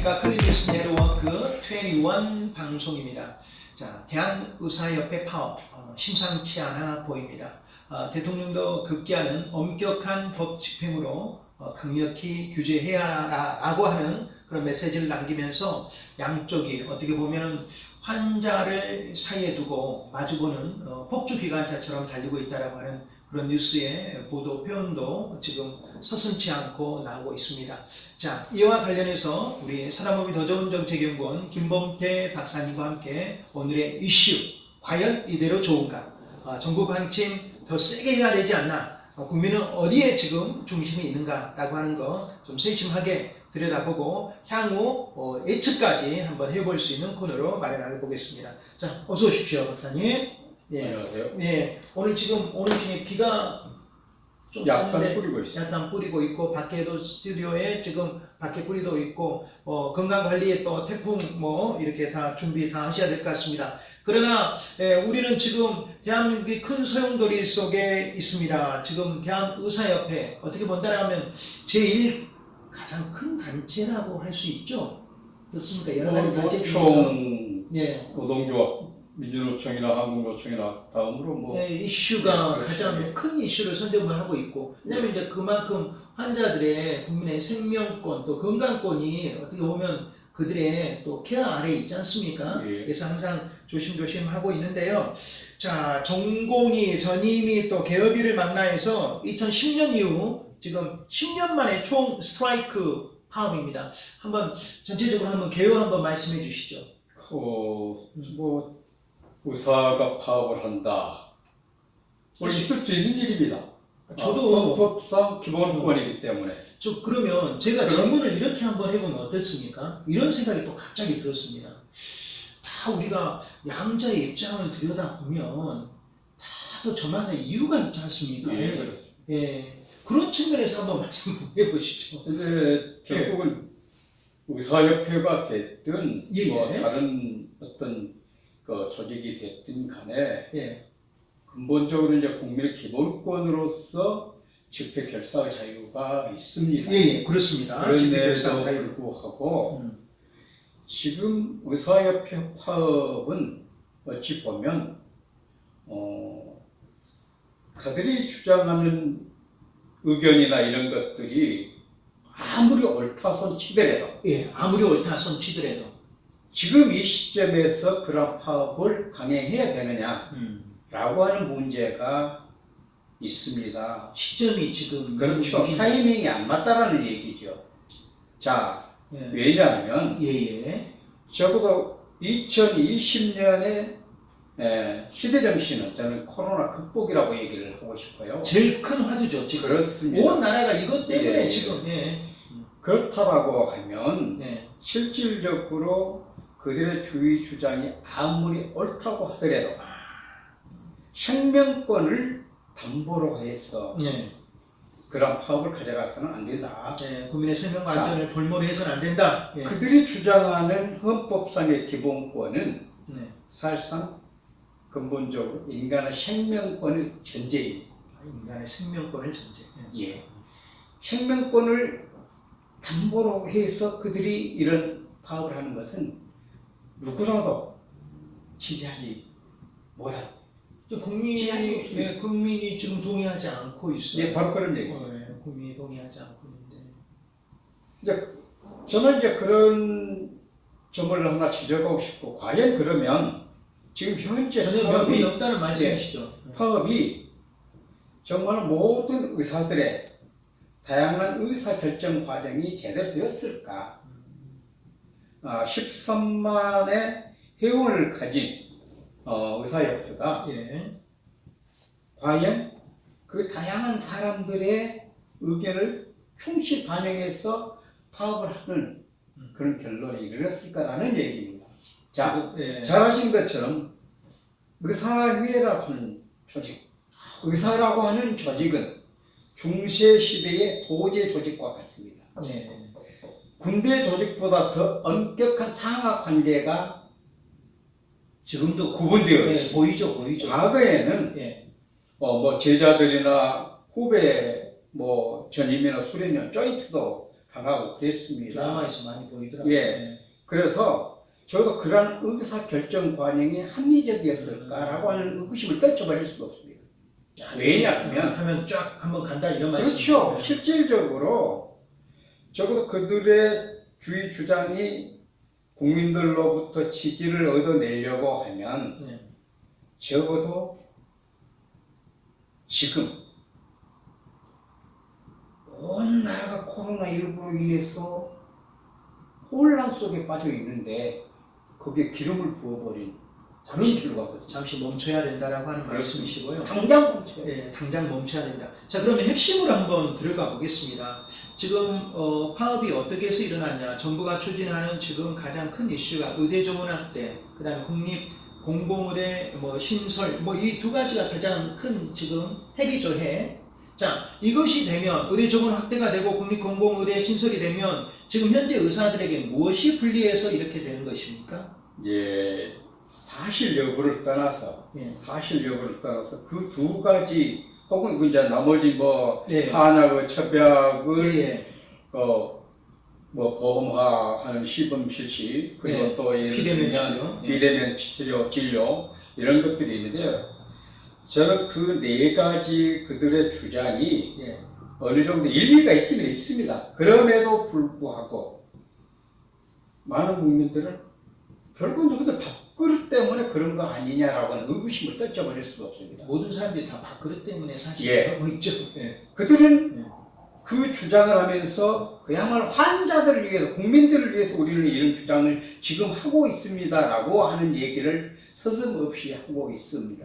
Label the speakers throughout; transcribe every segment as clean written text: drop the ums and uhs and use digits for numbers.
Speaker 1: 안녕하십니까. 클리니스 네트워크 21 방송입니다. 자, 대한의사협회 파업 심상치 않아 보입니다. 대통령도 급기야는 엄격한 법 집행으로 강력히 규제해야 라고 하는 그런 메시지를 남기면서 양쪽이 어떻게 보면 환자를 사이에 두고 마주보는 폭주기관차처럼 달리고 있다라고 하는 그런 뉴스의 보도 표현도 지금 서슴지 않고 나오고 있습니다. 자, 이와 관련해서 우리 사람몸이 더 좋은 정책연구원 김범태 박사님과 함께 오늘의 이슈, 과연 이대로 좋은가? 정부 방침 더 세게 해야 되지 않나? 국민은 어디에 지금 중심이 있는가라고 하는 거 좀 세심하게 들여다보고 향후 예측까지 한번 해볼 수 있는 코너로 마련해 보겠습니다. 자, 어서 오십시오, 박사님. 예.
Speaker 2: 안녕하세요.
Speaker 1: 예. 오늘 중에 비가 좀
Speaker 2: 약간
Speaker 1: 왔는데
Speaker 2: 뿌리고 있어요.
Speaker 1: 약간 뿌리고 있고, 밖에도 스튜디오에 지금 밖에 뿌리도 있고, 건강 관리에 또 태풍 이렇게 다 준비 다 하셔야 될 것 같습니다. 그러나 우리는 지금 대한민국이 큰 소용돌이 속에 있습니다. 지금 대한의사협회 어떻게 본다라면 제1 가장 큰 단체라고 할 수 있죠. 그렇습니까? 여러 가지 단체 중에서 예.
Speaker 2: 노동조합, 민주노총이나 한국노총이나 다음으로
Speaker 1: 이슈가
Speaker 2: 네,
Speaker 1: 가장
Speaker 2: 그렇죠.
Speaker 1: 큰 이슈를 선점을 하고 있고, 왜냐하면 이제 그만큼 환자들의 국민의 생명권 또 건강권이 어떻게 보면 그들의 또 케어 아래에 있지 않습니까?
Speaker 2: 예.
Speaker 1: 그래서 항상 조심조심 하고 있는데요. 자, 전공이 전임이 또 개업일을 만나해서 2010년 이후 지금 10년 만에 총 스트라이크 파업입니다. 한번 전체적으로 한번 개요 한번 말씀해 주시죠.
Speaker 2: 의사가 파업을 한다. 있을 수 있는 일입니다.
Speaker 1: 저도
Speaker 2: 법상 기본권이기 때문에.
Speaker 1: 그러면 제가 질문을 이렇게 한번 해보면 어떻습니까? 이런 생각이 또 갑자기 들었습니다. 다 우리가 양자의 입장을 들여다보면 다또 저마다 이유가 있지 않습니까?
Speaker 2: 예, 그렇습니다.
Speaker 1: 예. 그런 측면에서 한번 말씀해 보시죠.
Speaker 2: 근데 결국은 의사협회가 됐든
Speaker 1: 예.
Speaker 2: 다른 어떤 조직이 됐든 간에
Speaker 1: 예.
Speaker 2: 근본적으로 이제 국민의 기본권으로서 집회 결사 자유가 있습니다.
Speaker 1: 예, 그렇습니다.
Speaker 2: 그런데도 불구하고 지금 의사협회 파업은 어찌 보면 그들이 주장하는 의견이나 이런 것들이 아무리 옳다손 치더라도
Speaker 1: 아무리 옳다 손 치더라도
Speaker 2: 지금 이 시점에서 그런 파업을 강행해야 되느냐라고 하는 문제가 있습니다.
Speaker 1: 시점이 지금
Speaker 2: 그렇죠. 타이밍이 안 맞다라는 얘기죠. 자, 왜냐하면 적어도 2020년에 시대정신은 저는 코로나 극복이라고 얘기를 하고 싶어요.
Speaker 1: 제일 큰 화두죠. 지금
Speaker 2: 그렇습니다.
Speaker 1: 온 나라가 이것 때문에 지금
Speaker 2: 그렇다라고 하면 실질적으로 그들의 주의 주장이 아무리 옳다고 하더라도 생명권을 담보로 해서 그런 파업을 가져가서는 안 된다.
Speaker 1: 국민의 생명과 안전을 볼모로 해서는 안 된다.
Speaker 2: 그들이 주장하는 헌법상의 기본권은 사실상 근본적으로 인간의 생명권의 전제입니다.
Speaker 1: 인간의 생명권을 전제.
Speaker 2: 생명권을 담보로 해서 그들이 이런 파업을 하는 것은 누구라도 지지하지 못한다.
Speaker 1: 국민이 지금 동의하지 않고 있어요.
Speaker 2: 바로 그런 얘기.
Speaker 1: 국민이 동의하지 않고 있는데.
Speaker 2: 저는 그런 점을 하나 지적하고 싶고, 과연 그러면 지금 현재
Speaker 1: 전혀 명분이 없다는 말씀이시죠.
Speaker 2: 파업이 정말 모든 의사들의 다양한 의사 결정 과정이 제대로 되었을까? 13만의 회원을 가진 의사협회가 과연 그 다양한 사람들의 의견을 충실히 반영해서 파업을 하는 그런 결론에 이르렀을까라는 얘기입니다. 자, 잘 아신 것처럼 의사회라고 하는 조직, 의사라고 하는 조직은 중세시대의 도제 조직과 같습니다. 군대 조직보다 더 엄격한 상하 관계가
Speaker 1: 지금도
Speaker 2: 구분되어 있습니다.
Speaker 1: 보이죠.
Speaker 2: 과거에는 제자들이나 후배 전임이나 수련이나 조인트도 당하고 그랬습니다.
Speaker 1: 드라마에서 많이 보이더라고요.
Speaker 2: 예. 그래서 저도 그러한 의사 결정 과정이 합리적이었을까라고 하는 의구심을 떨쳐버릴 수가 없습니다. 왜냐하면
Speaker 1: 하면 쫙 한번 간다 이런
Speaker 2: 그렇죠.
Speaker 1: 말씀이죠. 네.
Speaker 2: 실질적으로 적어도 그들의 주의 주장이 국민들로부터 지지를 얻어내려고 하면
Speaker 1: 네.
Speaker 2: 적어도 지금 온 나라가 코로나19로 인해서 혼란 속에 빠져 있는데 거기에 기름을 부어버린 그런 결과거든요.
Speaker 1: 잠시 멈춰야 된다라고 하는
Speaker 2: 그렇습니다.
Speaker 1: 말씀이시고요.
Speaker 2: 당장 멈춰요.
Speaker 1: 예, 당장 멈춰야 된다. 자, 그러면 핵심으로 한번 들어가 보겠습니다. 지금 파업이 어떻게 해서 일어났냐? 정부가 추진하는 지금 가장 큰 이슈가 의대 정원 확대, 그다음에 국립 공공의대 신설 이 두 가지가 가장 큰 지금 핵이죠, 핵. 자, 이것이 되면 의대 정원 확대가 되고 국립 공공의대 신설이 되면 지금 현재 의사들에게 무엇이 불리해서 이렇게 되는 것입니까?
Speaker 2: 예, 사실 여부를 떠나서
Speaker 1: 예.
Speaker 2: 그 두 가지 혹은 그 이제 나머지
Speaker 1: 예.
Speaker 2: 한약의 처벽을
Speaker 1: 예.
Speaker 2: 보험화하는 시범 실시 그리고
Speaker 1: 예.
Speaker 2: 또 예를
Speaker 1: 비대면
Speaker 2: 들면
Speaker 1: 치료. 예.
Speaker 2: 비대면 진료 이런 것들이 있는데요. 저는 그 네 가지 그들의 주장이
Speaker 1: 예.
Speaker 2: 어느 정도 일리가 있기는 있습니다. 그럼에도 불구하고 많은 국민들은 결국은 그들 밥그릇 때문에 그런 거 아니냐라고 하는 의구심을 떨쳐버릴 수가 없습니다.
Speaker 1: 모든 사람들이 다 밥그릇 때문에 사실
Speaker 2: 예.
Speaker 1: 하고 있죠. 예.
Speaker 2: 그들은
Speaker 1: 예.
Speaker 2: 그 주장을 하면서 그야말로 환자들을 위해서 국민들을 위해서 우리는 이런 주장을 지금 하고 있습니다라고 하는 얘기를 서슴없이 하고 있습니다.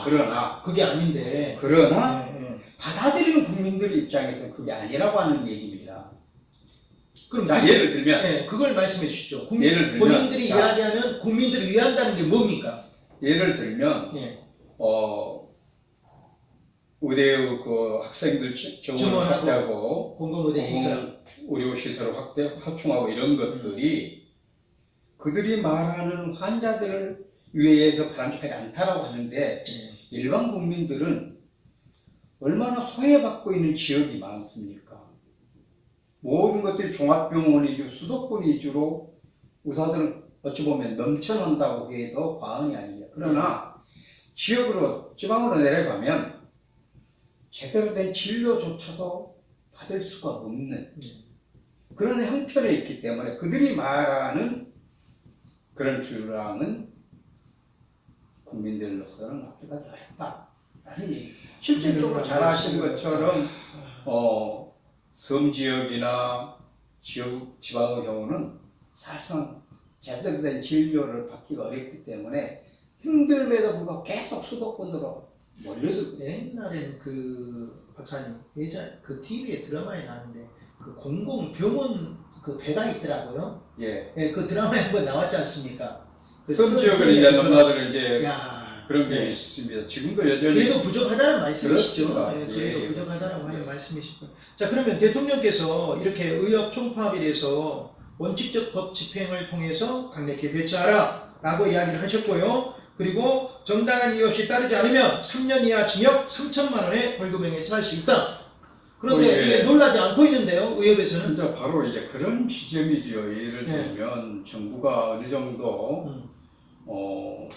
Speaker 2: 그러나
Speaker 1: 그게 아닌데.
Speaker 2: 그러나
Speaker 1: 예, 예.
Speaker 2: 받아들이는 국민들 입장에서는 그게 아니라고 하는 얘기입니다.
Speaker 1: 그럼
Speaker 2: 자, 예를 들면
Speaker 1: 예, 그걸 말씀해 주시죠.
Speaker 2: 예를 들면,
Speaker 1: 본인들이
Speaker 2: 자,
Speaker 1: 이야기하는 국민들을 위한다는 게 뭡니까?
Speaker 2: 예를 들면
Speaker 1: 예.
Speaker 2: 의대의 그 학생들 정원을
Speaker 1: 정원하고
Speaker 2: 확대하고
Speaker 1: 공공의대 신설.
Speaker 2: 의료 시설을 확충하고 이런 것들이 그들이 말하는 환자들을 위해서 바람직하지 않다라고 하는데
Speaker 1: 예.
Speaker 2: 일반 국민들은 얼마나 소외받고 있는 지역이 많습니까? 모든 것들이 종합병원 위주, 수도권 위주로 의사들은 어찌 보면 넘쳐난다고 해도 과언이 아닙니다. 그러나 지역으로, 지방으로 내려가면 제대로 된 진료조차도 받을 수가 없는 그런 형편에 있기 때문에 그들이 말하는 그런 주장은 국민들로서는 합의하기 어렵다라는 얘기. 실질적으로 잘 아시는 것처럼 섬 지역이나 지방의 경우는 사실상 제대로 된 진료를 받기가 어렵기 때문에 힘듦에도 불구하고 계속 수도권으로 몰려들고
Speaker 1: 옛날에는 그 박사님 그 TV에 드라마에 나왔는데 그 공공병원 그 배가 있더라고요.
Speaker 2: 예.
Speaker 1: 예, 그 드라마에 한번 나왔지 않습니까? 그
Speaker 2: 섬 지역을 이제 넘나들은 이제
Speaker 1: 야,
Speaker 2: 그런 게
Speaker 1: 예.
Speaker 2: 있습니다. 지금도 여전히
Speaker 1: 그래도 부족하다는 말씀이시죠.
Speaker 2: 그렇습니다.
Speaker 1: 예, 그래도
Speaker 2: 예,
Speaker 1: 부족하다라고
Speaker 2: 예.
Speaker 1: 하는 말씀이시고. 자, 그러면 대통령께서 이렇게 의협 총파업에 대해서 원칙적 법 집행을 통해서 강력히 대처하라라고 이야기를 하셨고요. 그리고 정당한 이유 없이 따르지 않으면 3년 이하 징역 3천만 원의 벌금형에 처할 수 있다. 그런데 이게 놀라지 않고 있는데요, 의협에서는.
Speaker 2: 이제 바로 이제 그런 지점이죠. 예를
Speaker 1: 네.
Speaker 2: 들면 정부가 어느 정도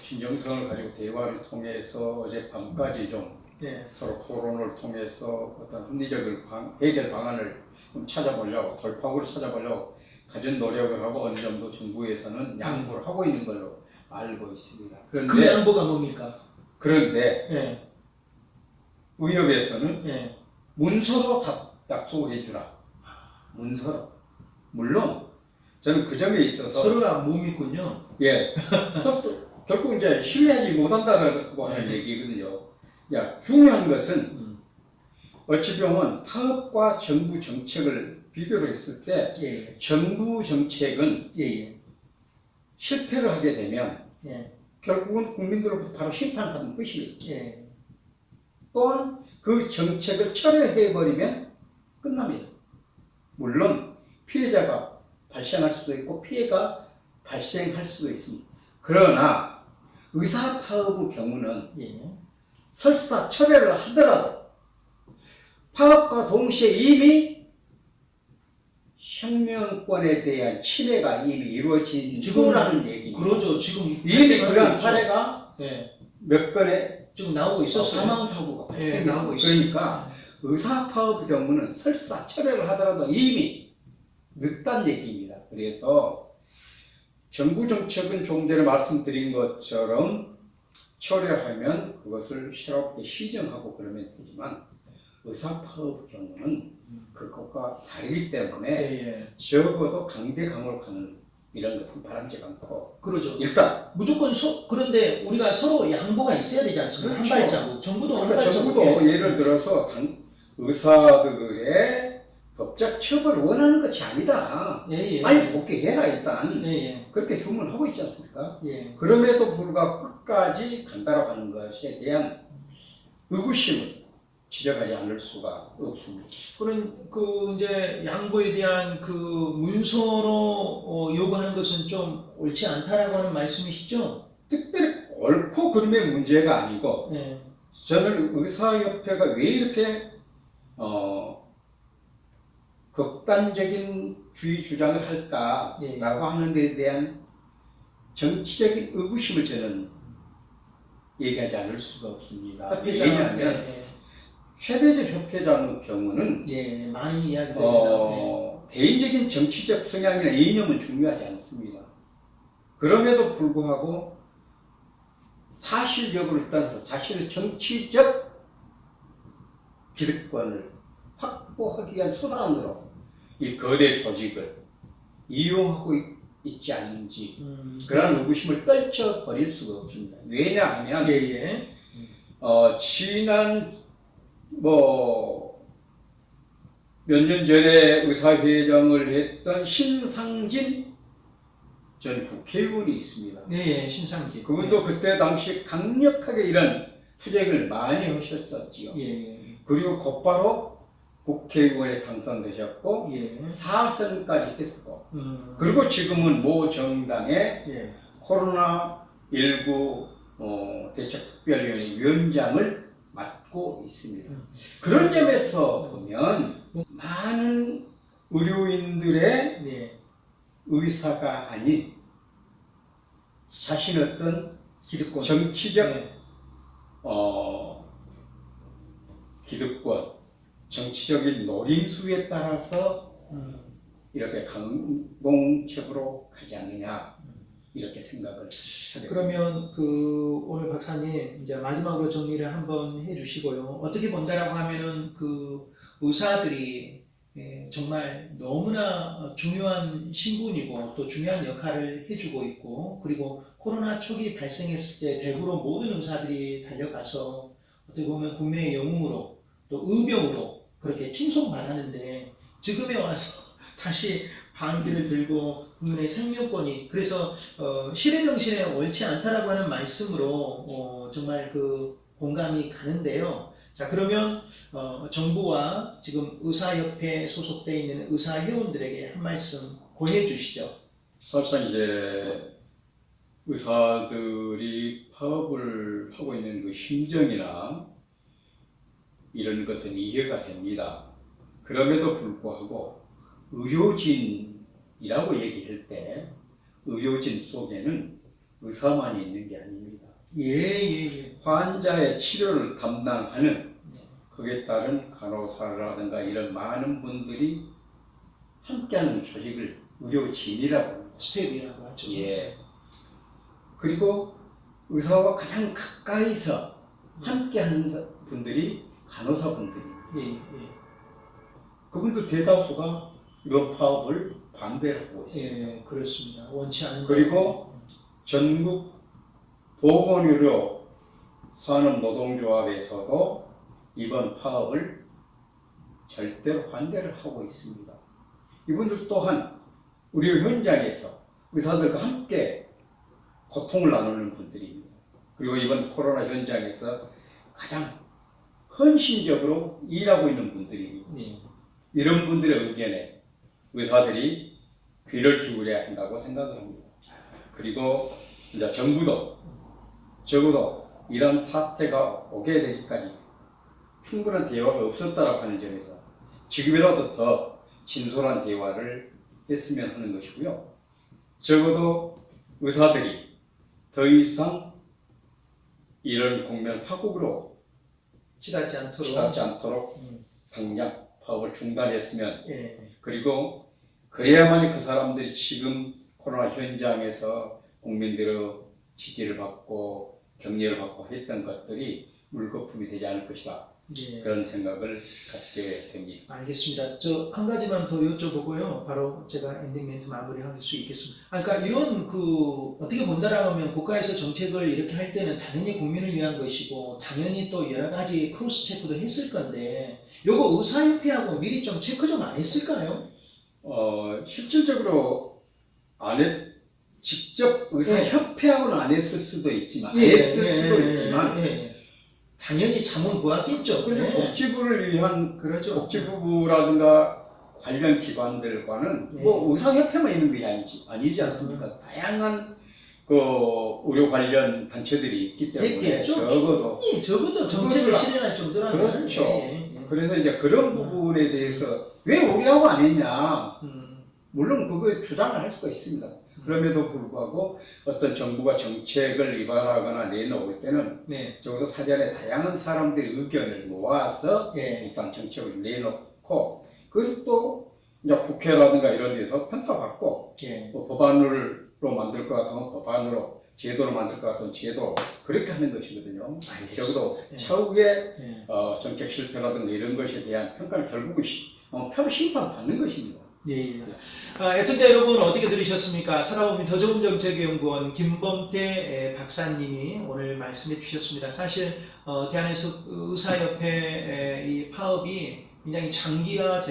Speaker 2: 진정성을 가지고 대화를 통해서 어젯밤까지 좀
Speaker 1: 네.
Speaker 2: 서로 토론을 통해서 어떤 합리적인 해결 방안을 좀 찾아보려고 돌파구를 찾아보려고 가진 노력을 하고 어느 정도 정부에서는 양보를 하고 있는 걸로 알고 있습니다.
Speaker 1: 그 양보가 뭡니까?
Speaker 2: 그런데
Speaker 1: 네.
Speaker 2: 의협에서는
Speaker 1: 네.
Speaker 2: 문서로 약속을 해주라. 문서로. 물론 저는 그 점에 있어서
Speaker 1: 서로가 못 믿군요.
Speaker 2: 예, 결국 이제 신뢰하지 못한다라고 하는 얘기거든요. 야, 중요한 것은 어찌 보면 파업과 정부 정책을 비교를 했을 때
Speaker 1: 예.
Speaker 2: 정부 정책은
Speaker 1: 예.
Speaker 2: 실패를 하게 되면
Speaker 1: 예.
Speaker 2: 결국은 국민들로부터 바로 심판받는 것입니다.
Speaker 1: 예.
Speaker 2: 또한 그 정책을 철회해버리면 끝납니다. 물론 피해자가 발생할 수도 있고 피해가 발생할 수도 있습니다. 그러나 의사 파업의 경우는
Speaker 1: 예.
Speaker 2: 설사 철회를 하더라도 파업과 동시에 이미 생명권에 대한 침해가 이미 이루어진
Speaker 1: 지금
Speaker 2: 거라는 얘기입니다.
Speaker 1: 그러죠. 지금
Speaker 2: 이미 그런
Speaker 1: 있죠.
Speaker 2: 사례가
Speaker 1: 네.
Speaker 2: 몇 건의
Speaker 1: 좀 나오고 있었어요.
Speaker 2: 사망 사고가
Speaker 1: 네,
Speaker 2: 발생했습니다.
Speaker 1: 나오고 있어요.
Speaker 2: 그러니까 의사 파업 경우는 설사 철회를 하더라도 이미 늦다는 얘기입니다. 그래서 정부 정책은 좀 전에 말씀드린 것처럼 철회하면 그것을 새롭게 시정하고 그러면 되지만 의사 파업 경우는 그것과 다르기 때문에
Speaker 1: 예, 예.
Speaker 2: 적어도 강대강으로 가는 이런 것은 바람직 않고
Speaker 1: 그러죠.
Speaker 2: 일단
Speaker 1: 무조건 그런데 우리가 서로 양보가 있어야 되지 않습니까?
Speaker 2: 그렇죠.
Speaker 1: 한 발자국. 정부도 한
Speaker 2: 그러니까
Speaker 1: 발자국.
Speaker 2: 정부도 예를 들어서 의사들의 법적 처벌을 원하는 것이 아니다.
Speaker 1: 예, 예.
Speaker 2: 빨리 복귀해라 일단.
Speaker 1: 예, 예.
Speaker 2: 그렇게 주문하고 있지 않습니까?
Speaker 1: 예.
Speaker 2: 그럼에도 불구하고 끝까지 간다라고 하는 것에 대한 의구심을 지적하지 않을 수가 없습니다.
Speaker 1: 그런 이제 양보에 대한 문서로 요구하는 것은 좀 옳지 않다라고 하는 말씀이시죠?
Speaker 2: 특별히 옳고 그름의 문제가 아니고
Speaker 1: 네.
Speaker 2: 저는 의사협회가 왜 이렇게 극단적인 주의 주장을 할까라고
Speaker 1: 예.
Speaker 2: 하는 데 대한 정치적인 의구심을 저는 얘기하지 않을 수가 없습니다.
Speaker 1: 협회장.
Speaker 2: 왜냐하면
Speaker 1: 예,
Speaker 2: 최대접 협회장의 경우는
Speaker 1: 예. 많이 이야기됩니다.
Speaker 2: 개인적인 정치적 성향이나 이념은 중요하지 않습니다. 그럼에도 불구하고 사실 여부를 떠나서 자신의 정치적 기득권을 확보하기 위한 수단으로 이 거대 조직을 이용하고 있지 않는지 그런 의구심을 떨쳐버릴 수가 없습니다. 왜냐하면
Speaker 1: 예, 예.
Speaker 2: 지난 몇 년 전에 의사회장을 했던 신상진 전 국회의원이 있습니다.
Speaker 1: 네, 신상진.
Speaker 2: 그분도 그때 당시 강력하게 이런 투쟁을 많이 하셨었지요.
Speaker 1: 예,
Speaker 2: 그리고 곧바로 국회의원에 당선되셨고
Speaker 1: 예.
Speaker 2: 4선까지 했었고
Speaker 1: 그리고
Speaker 2: 그리고 지금은 모 정당의
Speaker 1: 예.
Speaker 2: 코로나19 대책특별위원회 위원장을 맡고 있습니다. 그런 점에서 보면 많은 의료인들의
Speaker 1: 네.
Speaker 2: 의사가 아닌 자신 어떤
Speaker 1: 기득권.
Speaker 2: 정치적
Speaker 1: 네.
Speaker 2: 기득권, 정치적인 노림수에 따라서 이렇게 강공책으로 가지 않느냐 이렇게 생각을 하게 됩니다.
Speaker 1: 그러면 오늘 박사님 이제 마지막으로 정리를 한번 해주시고요. 어떻게 본다라고 하면은 의사들이 정말 너무나 중요한 신분이고 또 중요한 역할을 해주고 있고 그리고 코로나 초기 발생했을 때 대구로 모든 의사들이 달려가서 어떻게 보면 국민의 영웅으로 또 의병으로 그렇게 칭송받았는데 지금에 와서 다시 방귀를 들고 국민의 생명권이 그래서 시대 정신에 옳지 않다라고 하는 말씀으로 정말 공감이 가는데요. 자 그러면 정부와 지금 의사협회에 소속되어 있는 의사회원들에게 한 말씀 권해 주시죠.
Speaker 2: 사실상 이제 의사들이 파업을 하고 있는 그 심정이나 이런 것은 이해가 됩니다. 그럼에도 불구하고 의료진이라고 얘기할 때 의료진 속에는 의사만이 있는 게 아닙니다.
Speaker 1: 예.
Speaker 2: 환자의 치료를 담당하는 거기에 따른 간호사라든가 이런 많은 분들이 함께하는 조직을 의료진이라고 합니다.
Speaker 1: 스텝이라고 하죠.
Speaker 2: 예. 그리고 의사와 가장 가까이서 함께하는 분들이 간호사분들입니다.
Speaker 1: 예.
Speaker 2: 그분들 대다수가 이번 파업을 반대를 하고 있습니다.
Speaker 1: 예, 그렇습니다. 원치 않는.
Speaker 2: 그리고 전국 보건의료 산업노동조합에서도 이번 파업을 절대로 반대를 하고 있습니다. 이분들 또한 의료 현장에서 의사들과 함께 고통을 나누는 분들입니다. 그리고 이번 코로나 현장에서 가장 헌신적으로 일하고 있는 분들입니다. 이런 분들의 의견에 의사들이 귀를 기울여야 한다고 생각을 합니다. 그리고 이제 정부도 적어도 이런 사태가 오게 되기까지 충분한 대화가 없었다라고 하는 점에서 지금이라도 더 진솔한 대화를 했으면 하는 것이고요. 적어도 의사들이 더 이상 이런 국면 파국으로
Speaker 1: 치닫지 않도록.
Speaker 2: 치닫지 않도록 당장 파업을 중단했으면,
Speaker 1: 예.
Speaker 2: 그리고 그래야만이 그 사람들이 지금 코로나 현장에서 국민들의 지지를 받고 격려를 받고 했던 것들이 물거품이 되지 않을 것이다.
Speaker 1: 예.
Speaker 2: 그런 생각을 갖게 됩니다.
Speaker 1: 알겠습니다. 저 한 가지만 더 여쭤보고요. 바로 제가 엔딩 멘트 마무리할 수 있겠습니다. 그러니까 이런 어떻게 본다라고 하면 국가에서 정책을 이렇게 할 때는 당연히 국민을 위한 것이고 당연히 또 여러 가지 크로스 체크도 했을 건데 요거 의사협회하고 미리 좀 체크 좀 안 했을까요?
Speaker 2: 실질적으로 직접 의사협회하고는 안 했을 수도 있지만,
Speaker 1: 당연히 자문 구하겠죠.
Speaker 2: 그래서 복지부를 위한
Speaker 1: 그렇죠.
Speaker 2: 복지부라든가 관련 기관들과는 뭐 의사협회만 있는 게 아니지 않습니까? 다양한 그 의료 관련 단체들이 있기 때문에
Speaker 1: 적어도 정책을 실현할 정도라는.
Speaker 2: 그렇죠. 그래서 이제 그런 부분에 대해서 왜 우리하고 안 했냐, 물론 그거에 주장을 할 수가 있습니다. 그럼에도 불구하고 어떤 정부가 정책을 위반하거나 내놓을 때는 적어도 사전에 다양한 사람들의 의견을 모아서 일단 정책을 내놓고, 그리고 또 이제 국회라든가 이런 데서 평가받고, 뭐 법안으로 만들 것 같으면 법안으로, 제도로 만들 것 같으면 제도, 그렇게 하는 것이거든요. 적어도 차후에 정책 실패라든가 이런 것에 대한 평가를 결국은 표로 심판받는 것입니다.
Speaker 1: 애청자 여러분 어떻게 들으셨습니까? 살아보면 더 좋은 정책연구원 김범태 박사님이 오늘 말씀해 주셨습니다. 사실 대한의사협회 이 파업이 굉장히 장기화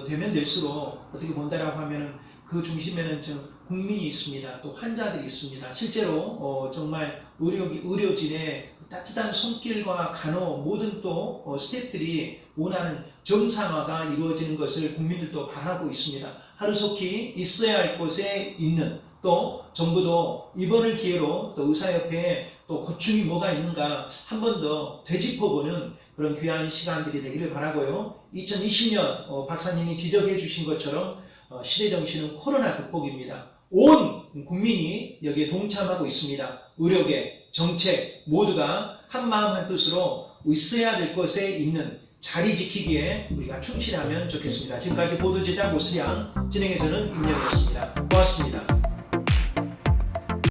Speaker 1: 되면 될수록 어떻게 본다라고 하면은 그 중심에는 국민이 있습니다. 또 환자들이 있습니다. 실제로 정말 의료진의 따뜻한 손길과 간호 모든 또 스태프들이 원하는 정상화가 이루어지는 것을 국민들도 바라고 있습니다. 하루속히 있어야 할 곳에 있는, 또 정부도 이번을 기회로 또 의사협회에 또 고충이 뭐가 있는가 한 번 더 되짚어보는 그런 귀한 시간들이 되기를 바라고요. 2020년 박사님이 지적해 주신 것처럼 시대 정신은 코로나 극복입니다. 온 국민이 여기에 동참하고 있습니다. 의료계, 정책 모두가 한마음 한뜻으로 있어야 될 곳에 있는 자리 지키기에 우리가 충실하면 좋겠습니다. 지금까지 보도제작 오스양, 진행의 저는 임영이었습니다. 고맙습니다.